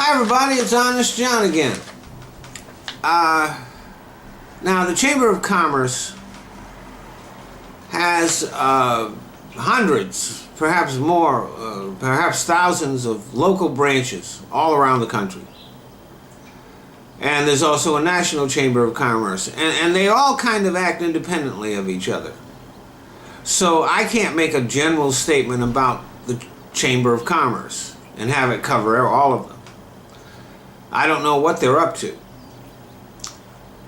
Hi everybody, it's Honest John again. Now the Chamber of Commerce has hundreds, perhaps more, perhaps thousands of local branches all around the country. And there's also a National Chamber of Commerce. And they all kind of act independently of each other. So I can't make a general statement about the Chamber of Commerce and have it cover all of them. I don't know what they're up to.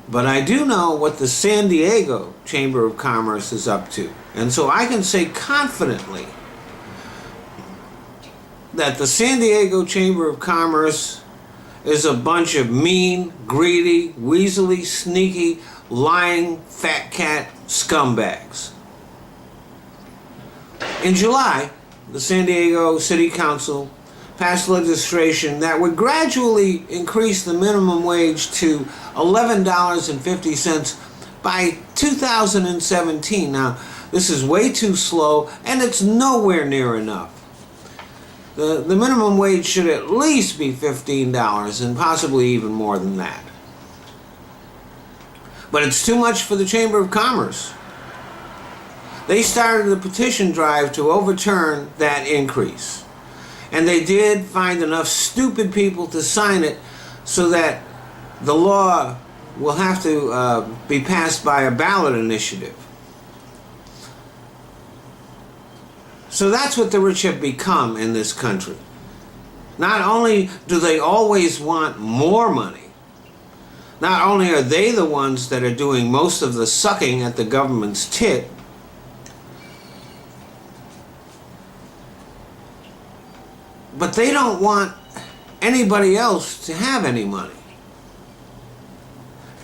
But I do know what the San Diego Chamber of Commerce is up to. And so I can say confidently that the San Diego Chamber of Commerce is a bunch of mean, greedy, weaselly, sneaky, lying, fat cat scumbags. In July, the San Diego City Council passed legislation that would gradually increase the minimum wage to $11.50 by 2017. Now, this is way too slow, and it's nowhere near enough. The minimum wage should at least be $15, and possibly even more than that. But it's too much for the Chamber of Commerce. They started a petition drive to overturn that increase. And they did find enough stupid people to sign it so that the law will have to be passed by a ballot initiative. So that's what the rich have become in this country. Not only do they always want more money, not only are they the ones that are doing most of the sucking at the government's tit, but they don't want anybody else to have any money.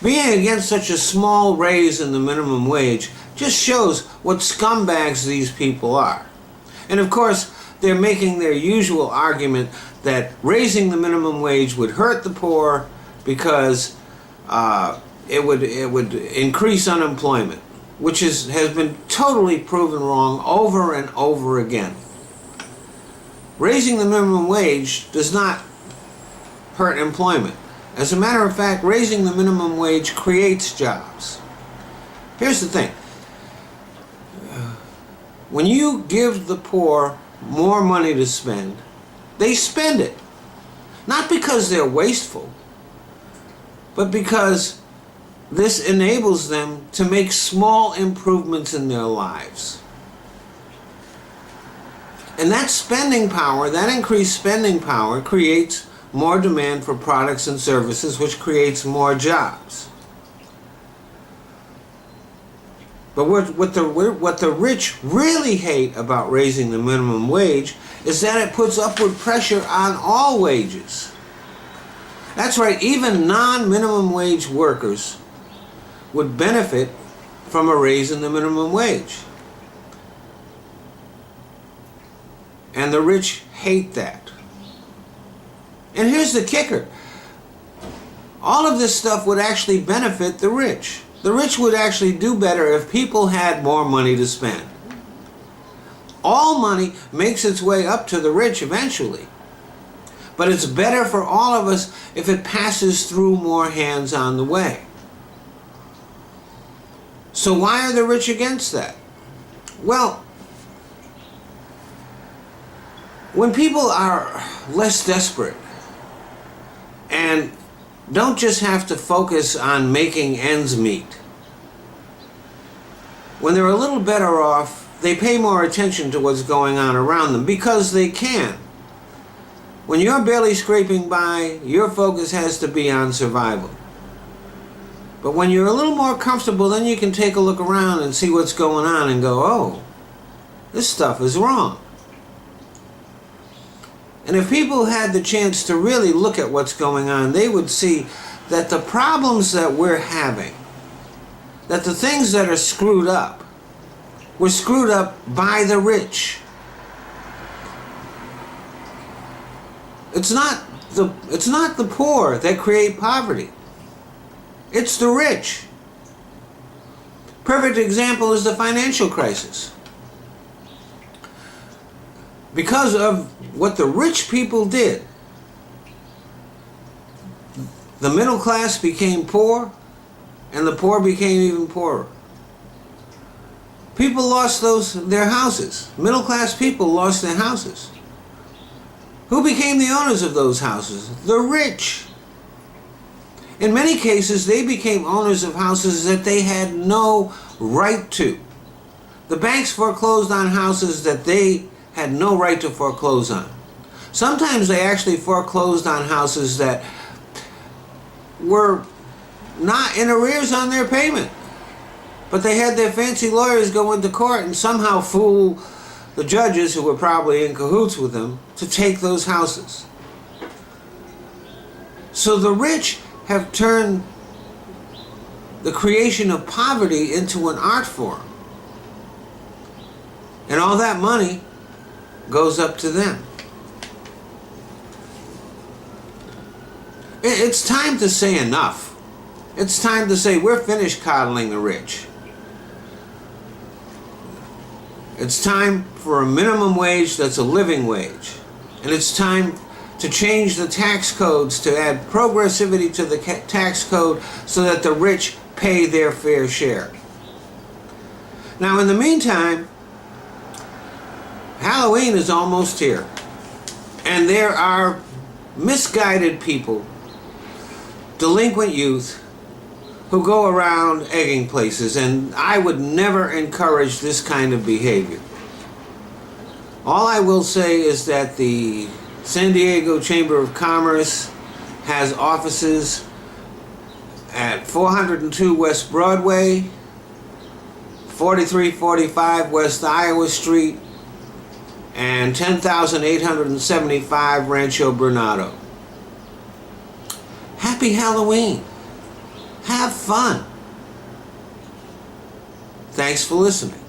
Being against such a small raise in the minimum wage just shows what scumbags these people are. And of course, they're making their usual argument that raising the minimum wage would hurt the poor because it would increase unemployment, which has been totally proven wrong over and over again. Raising the minimum wage does not hurt employment. As a matter of fact, raising the minimum wage creates jobs. Here's the thing. When you give the poor more money to spend, they spend it. Not because they're wasteful, but because this enables them to make small improvements in their lives. And that spending power, that increased spending power, creates more demand for products and services, which creates more jobs. But what the rich really hate about raising the minimum wage is that it puts upward pressure on all wages. That's right, even non-minimum wage workers would benefit from a raise in the minimum wage. And the rich hate that. And here's the kicker. All of this stuff would actually benefit the rich. The rich would actually do better if people had more money to spend. All money makes its way up to the rich eventually. But it's better for all of us if it passes through more hands on the way. So why are the rich against that? Well, when people are less desperate and don't just have to focus on making ends meet, when they're a little better off, they pay more attention to what's going on around them because they can. When you're barely scraping by, your focus has to be on survival. But when you're a little more comfortable, then you can take a look around and see what's going on and go, oh, this stuff is wrong. And if people had the chance to really look at what's going on, they would see that the problems that we're having, that the things that are screwed up, were screwed up by the rich. It's not the poor that create poverty. It's the rich. Perfect example is the financial crisis. Because of what the rich people did, The middle class became poor, and the poor became even poorer. People lost their houses. Middle class people lost their houses. Who became the owners of those houses? The rich. In many cases, they became owners of houses that they had no right to. The banks foreclosed on houses that they had no right to foreclose on. Sometimes they actually foreclosed on houses that were not in arrears on their payment. But they had their fancy lawyers go into court and somehow fool the judges, who were probably in cahoots with them, to take those houses. So the rich have turned the creation of poverty into an art form. And all that money goes up to them. It's time to say enough. It's time to say we're finished coddling the rich. It's time for a minimum wage that's a living wage. And it's time to change the tax codes, to add progressivity to the tax code so that the rich pay their fair share. Now, in the meantime, Halloween is almost here. And there are misguided people, delinquent youth, who go around egging places, and I would never encourage this kind of behavior. All I will say is that the San Diego Chamber of Commerce has offices at 402 West Broadway, 4345 West Iowa Street, and 10,875 Rancho Bernardo. Happy Halloween. Have fun. Thanks for listening.